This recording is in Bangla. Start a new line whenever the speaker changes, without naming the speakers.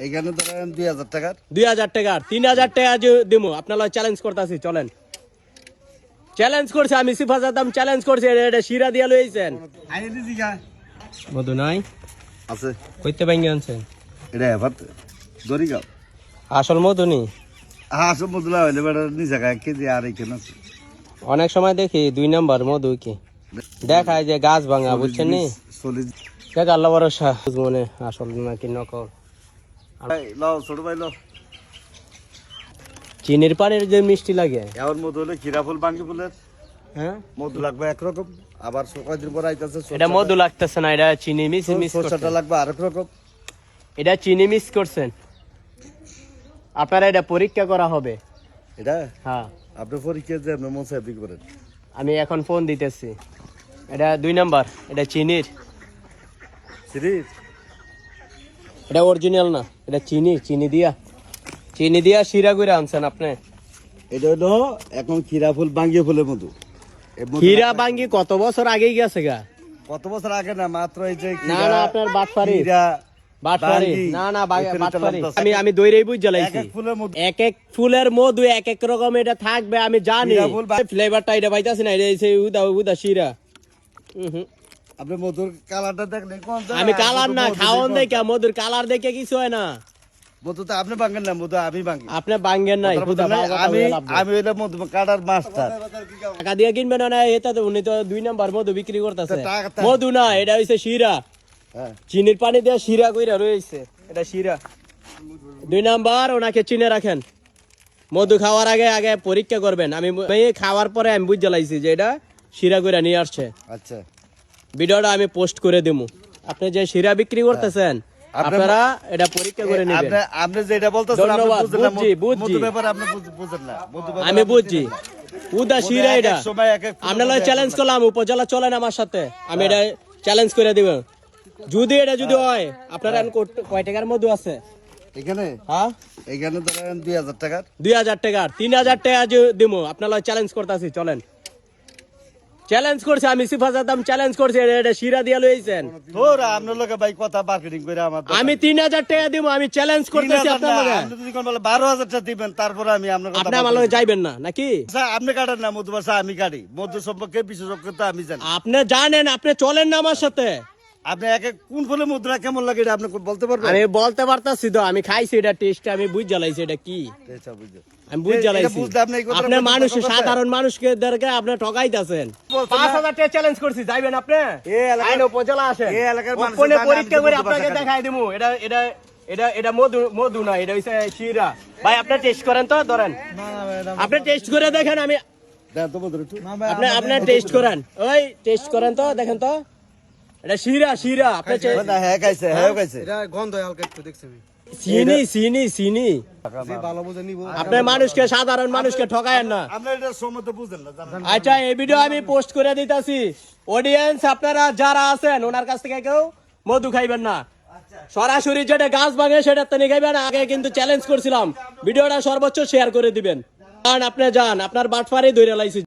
এইখানে ধরেন 2000 টাকার
2000 টাকার 3000 টাকা দিমু আপনারা চ্যালেঞ্জ করতেছি চলেন চ্যালেঞ্জ করছে আমি সিফাজাত দাম চ্যালেঞ্জ করছে এটা শিরা দিয়া লইছেন
আইনে দিছি গা
মধু নাই
আছে
কইতে ভাঙ্গি আনছেন
এটা এবার দড়ি গাও
আসল মধু নি
সব মধুলা হইলে বেটা নিজে গায়ে কেজি আর এইখানে আছে
অনেক সময় দেখি 2 নাম্বার মধু কি দেখায় যে গাছ ভাঙা বুঝছেন নি
40
দেখ আল্লাহ ভরসা মনে আসল নাকি নকল
লাও ছোট ভাই লাও
চিনির পানির যে মিষ্টি লাগে
এমন মধু হলে ক্ষীরা ফুল বাঙ্গি ফুলের
হ্যাঁ
মধু লাগবে একরকম আবার কয়েকদিন পর আইতাছে
এটা মধু লাগতেছে না এটা চিনি মিস
সরষাটা লাগবে আরেক রকম
এটা চিনি মিস করছেন আপনারা এটা পরীক্ষা করা হবে
এটা
হ্যাঁ
আপনি পরীক্ষা যে আপনি মন সাহেব করেন
আমি এখন ফোন দিতেছি এটা 2 নাম্বার এটা চিনির
সিরিজ
এটা অরিজিনাল না এটা চিনি দিয়া শিরা করে আনছেন আপনি
এটা হলো এখন ক্ষীরা ফুল বাঙ্গি ফুলের মধু
হীরা বাঙ্গি কত বছর আগেই গেছে গা
কত বছর আগে না মাত্র এই যে
না না আপনার বাটপারি
ক্ষীরা
বাটপারি
বাঙ্গি,
না না
এখানে
বাটপারি
চলতেছে।
আমি দইরেই বুঝ জ্বালাইছি
এক এক ফুলের মধু
এক এক ফুলের মধু এক এক রকম এটা থাকবে আমি জানি
হীরা ফুল
ফ্লেভারটা এটা পাইতাছি না এটা এই উদা শিরা
আপনি মধুর কালারটা দেখলেন কোন
আমি কালার না খাওয়ান দেখে মধুর কালার দেখে কিছু হয় না
মধু তো আপনি বাঙ্গেন না মধু আমি বাঙ্গি
আপনি বাঙ্গেন নাই
আমি আমি হইলে মধু কাটার মাস্টার
টাকা দিয়ে কিনবেন না এটা তো উনি তো 2 নাম্বার মধু বিক্রি করতেছে
টাকা-
মধু না এটা হইছে শিরা
হ্যাঁ
চিনির পানি দিয়ে শিরা কইরা রয়েছে এটা শিরা 2 নাম্বার ওনাকে চিনে রাখেন মধু খাওয়ার আগে পরীক্ষা করবেন আমি খাওয়ার পরে আমি বুঝ জ্বালাইছি যে এটা শিরা কইরা নিয়ে আসছে
আচ্ছা
ভিডিওটা আমি পোস্ট করে দেবো আপনি যে শিরা বিক্রি করতেছেন আপনারা এটা পরীক্ষা করে নেবেন
আপনি আপনি যেটা বলতেছেন আপনি
ধন্যবাদ,
বুঝেন না
বুঝছি।
মধু ব্যাপারে আপনি বুঝেন না মধু ব্যাপারে
আমি
আপনি
বুঝছি উদা শিরা
এক এক
এটা
সময় এক এক ফুলের
আপনারা
মধ্যে
চ্যালেঞ্জ করলাম উপজেলা চলেন আমার সাথে আমি এটা চ্যালেঞ্জ করে দিব যদি এটা যদি হয় আপনারা কয় টাকার মধু আছে
এখানে
হ্যাঁ
এখানে ধরেন 2000 টাকার
2000 টাকার 3000 টাকা দিব আপনারা চ্যালেঞ্জ করতেছি চলেন চ্যালেঞ্জ করছে আমি সিফাজাত দাম চ্যালেঞ্জ করছে এটা শিরা দিয়া লইছেন
তোরা আপনার লগে ভাই কথা মার্কেটিং করে আমার
আমি 3000 টাকা দিব আমি চ্যালেঞ্জ করতেছি আপনার লগে
আপনি যদি কোন বলে 12000 টাকা দিবেন তারপরে আমি আপনার কথা
আপনি আমার লগে যাইবেন না নাকি
আচ্ছা, আপনি কাটেন না মধু বাসা আমি কাটি মধু সম্পর্কে বিশেষজ্ঞ তো আমি জানি
আপনি জানেন আপনি চলেন না আমার সাথে
আপনি এক এক কোন ফুলে মুদ্রা কেমন লাগে এটা আপনি বলতে পারবেন
আমি বলতে পারতাছি তো আমি খাইছি এটা টেস্ট আমি বুঝ জ্বালাইছি এটা কি
আচ্ছা বুঝছো
আমি বুঝ
এটা
জ্বালাইছি
বুঝতে আপনি এই কথাটা
আপনার
বলতে
মানুষ
পারবেন?
সাধারণ মানুষকে দরকার আপনি ঠকাইতাছেন
বলছেন না?
5000 টাকা চ্যালেঞ্জ করছি যাইবেন আপনি
এই এলাকার-
আইন উপজেলা আসেন
এই এলাকার মানুষের
ওপেনে
জানে আমি
পরীক্ষা করে
মধু
আপনাকে
বাসা খাই।
দেখাই দিমু এটা এটা এটা এটা মধু না এটা হইছে শিরা ভাই আপনি টেস্ট করেন তো ধরেন আপনি টেস্ট করে দেখেন আমি
দেন তো মধু একটু
আপনি টেস্ট করেন ওই টেস্ট করেন তো দেখেন তো এটা শিরা আপনি
না হ্যাঁ খাইছে হ্যাঁ খাইছে
এটা গন্ধ হালকা একটু দেখছি আমি
চিনি
যে ভালো বুঝে নিব
আপনার মানুষকে সাধারণ মানুষকে ঠকায়েন না
আমরা এটা সময় তো বুঝেন না জানেন
আচ্ছা এই ভিডিও আমি পোস্ট করে দিতেছি অডিয়েন্স আপনারা যারা আছেন ওনার কাছ থেকে কেউ মধু খাইবেন না সরাসরি যেটা গাছ ভাঙে সেটা তো খাইবেন আগে কিন্তু চ্যালেঞ্জ করছিলাম ভিডিওটা সর্বোচ্চ শেয়ার করে দিবেন কারণ আপনি যান আপনার বাটফারি ধরে লাইছি